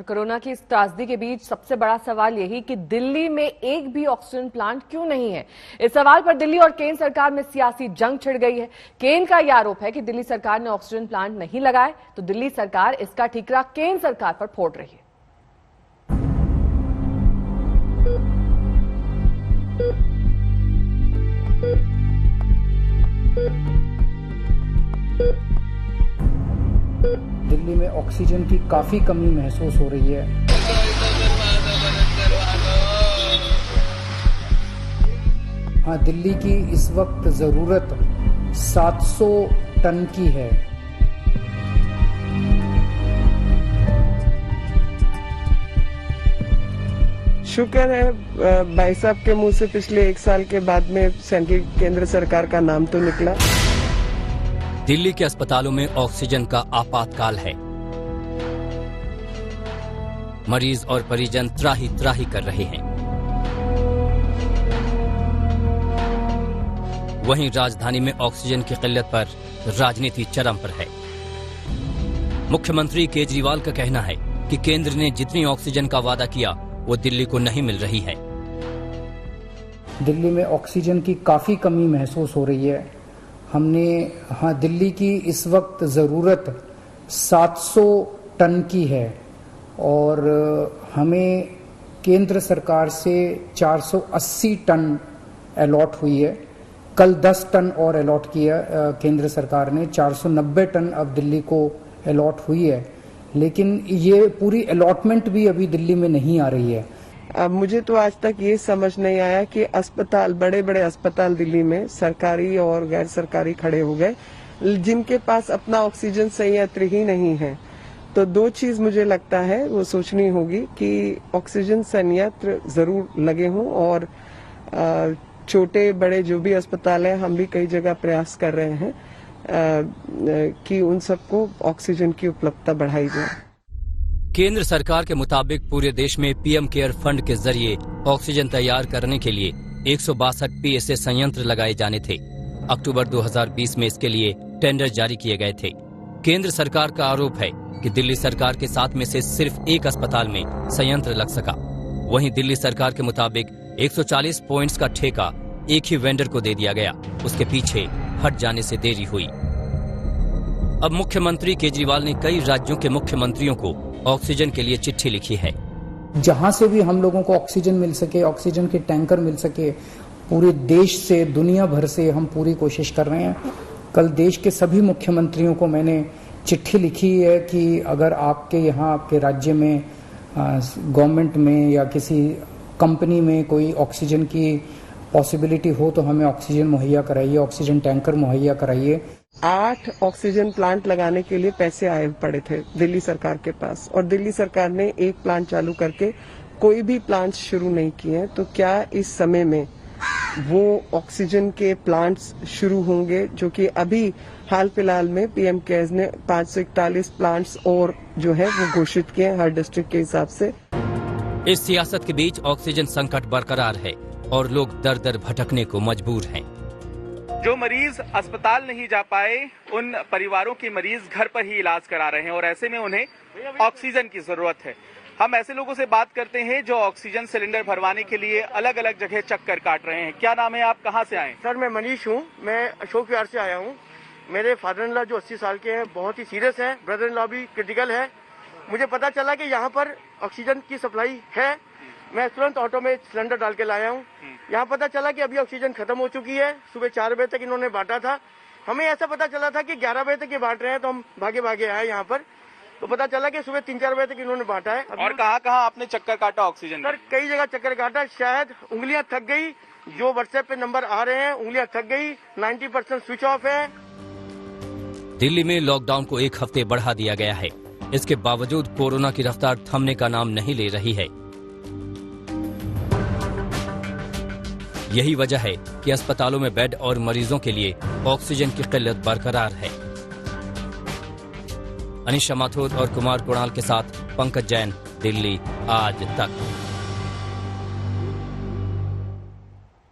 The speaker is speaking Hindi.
कोरोना की इस त्रासदी के बीच सबसे बड़ा सवाल यही कि दिल्ली में एक भी ऑक्सीजन प्लांट क्यों नहीं है। इस सवाल पर दिल्ली और केंद्र सरकार में सियासी जंग छिड़ गई है। केंद्र का यह आरोप है कि दिल्ली सरकार ने ऑक्सीजन प्लांट नहीं लगाए, तो दिल्ली सरकार इसका ठीकरा केंद्र सरकार पर फोड़ रही है। दिल्ली में ऑक्सीजन की काफी कमी महसूस हो रही है। हाँ, दिल्ली की इस वक्त जरूरत 700 टन की है। शुक्र है भाई साहब के मुंह से पिछले 1 साल के बाद में सेंट्रल केंद्र सरकार का नाम तो निकला। दिल्ली के अस्पतालों में ऑक्सीजन का आपातकाल है। मरीज और परिजन त्राही त्राही कर रहे हैं। वहीं राजधानी में ऑक्सीजन की किल्लत पर राजनीति चरम पर है। मुख्यमंत्री केजरीवाल का कहना है कि केंद्र ने जितनी ऑक्सीजन का वादा किया वो दिल्ली को नहीं मिल रही है। दिल्ली में ऑक्सीजन की काफी कमी महसूस हो रही है। दिल्ली की इस वक्त ज़रूरत 700 टन की है और हमें केंद्र सरकार से 480 टन अलॉट हुई है। कल 10 टन और अलॉट किया केंद्र सरकार ने। 490 टन अब दिल्ली को अलॉट हुई है, लेकिन ये पूरी अलॉटमेंट भी अभी दिल्ली में नहीं आ रही है। अब मुझे तो आज तक ये समझ नहीं आया कि अस्पताल, बड़े बड़े अस्पताल दिल्ली में सरकारी और गैर सरकारी खड़े हो गए, जिनके पास अपना ऑक्सीजन संयंत्र ही नहीं है। तो 2 चीज मुझे लगता है वो सोचनी होगी कि ऑक्सीजन संयंत्र जरूर लगे हों और छोटे बड़े जो भी अस्पताल है, हम भी कई जगह प्रयास कर रहे हैं कि उन सबको ऑक्सीजन की उपलब्धता बढ़ाई जाए। केंद्र सरकार के मुताबिक पूरे देश में पीएम केयर फंड के जरिए ऑक्सीजन तैयार करने के लिए 162 पीएसए संयंत्र लगाए जाने थे। अक्टूबर 2020 में इसके लिए टेंडर जारी किए गए थे। केंद्र सरकार का आरोप है कि दिल्ली सरकार के 7 में से सिर्फ एक अस्पताल में संयंत्र लग सका। वहीं दिल्ली सरकार के मुताबिक 140 पॉइंट्स का ठेका एक ही वेंडर को दे दिया गया। उसके पीछे हट जाने से देरी हुई। अब मुख्यमंत्री केजरीवाल ने कई राज्यों के मुख्यमंत्रियों को ऑक्सीजन के लिए चिट्ठी लिखी है। जहां से भी हम लोगों को ऑक्सीजन मिल सके, ऑक्सीजन के टैंकर मिल सके, पूरे देश से, दुनिया भर से हम पूरी कोशिश कर रहे हैं। कल देश के सभी मुख्यमंत्रियों को मैंने चिट्ठी लिखी है कि अगर आपके यहाँ, आपके राज्य में, गवर्नमेंट में या किसी कंपनी में कोई ऑक्सीजन की पॉसिबिलिटी हो तो हमें ऑक्सीजन मुहैया कराइए, ऑक्सीजन टैंकर मुहैया कराइए। 8 ऑक्सीजन प्लांट लगाने के लिए पैसे आए पड़े थे दिल्ली सरकार के पास, और दिल्ली सरकार ने एक प्लांट चालू करके कोई भी प्लांट शुरू नहीं किए। तो क्या इस समय में वो ऑक्सीजन के प्लांट्स शुरू होंगे, जो कि अभी हाल फिलहाल में पीएम केयर्स ने 541 प्लांट्स और जो है वो घोषित किए हर डिस्ट्रिक्ट के हिसाब से। इस सियासत के बीच ऑक्सीजन संकट बरकरार है और लोग दर दर भटकने को मजबूर हैं। जो मरीज अस्पताल नहीं जा पाए, उन परिवारों के मरीज घर पर ही इलाज करा रहे हैं और ऐसे में उन्हें ऑक्सीजन की जरूरत है। हम ऐसे लोगों से बात करते हैं जो ऑक्सीजन सिलेंडर भरवाने के लिए अलग अलग जगह चक्कर काट रहे हैं। क्या नाम है, आप कहाँ से आए? सर, मैं मनीष हूँ, मैं अशोक विहार से आया हूँ। मेरे फादर इन लॉ जो 80 साल के हैं, बहुत ही सीरियस है। ब्रदर इन लॉ भी क्रिटिकल है। मुझे पता चला कि यहाँ पर ऑक्सीजन की सप्लाई है। मैं तुरंत ऑटो में सिलेंडर डाल के लाया हूँ। यहाँ पता चला कि अभी ऑक्सीजन खत्म हो चुकी है। सुबह 4 बजे तक इन्होंने बांटा था। हमें ऐसा पता चला था कि 11 बजे तक ये बांट रहे हैं, तो हम भागे भागे आए यहाँ पर। तो पता चला कि सुबह 3-4 बजे तक इन्होंने बांटा है। और कहाँ आपने चक्कर काटा ऑक्सीजन? सर, कई जगह चक्कर काटा। शायद उंगलियां थक गई। जो व्हाट्सएप पे नंबर आ रहे हैं, उंगलियां थक गई। 90% स्विच ऑफ है। दिल्ली में लॉकडाउन को 1 हफ्ते बढ़ा दिया गया है। इसके बावजूद कोरोना की रफ्तार थमने का नाम नहीं ले रही है। यही वजह है कि अस्पतालों में बेड और मरीजों के लिए ऑक्सीजन की किल्लत बरकरार है। अनिशा माथुर और कुमार कुणाल के साथ पंकज जैन, दिल्ली आज तक।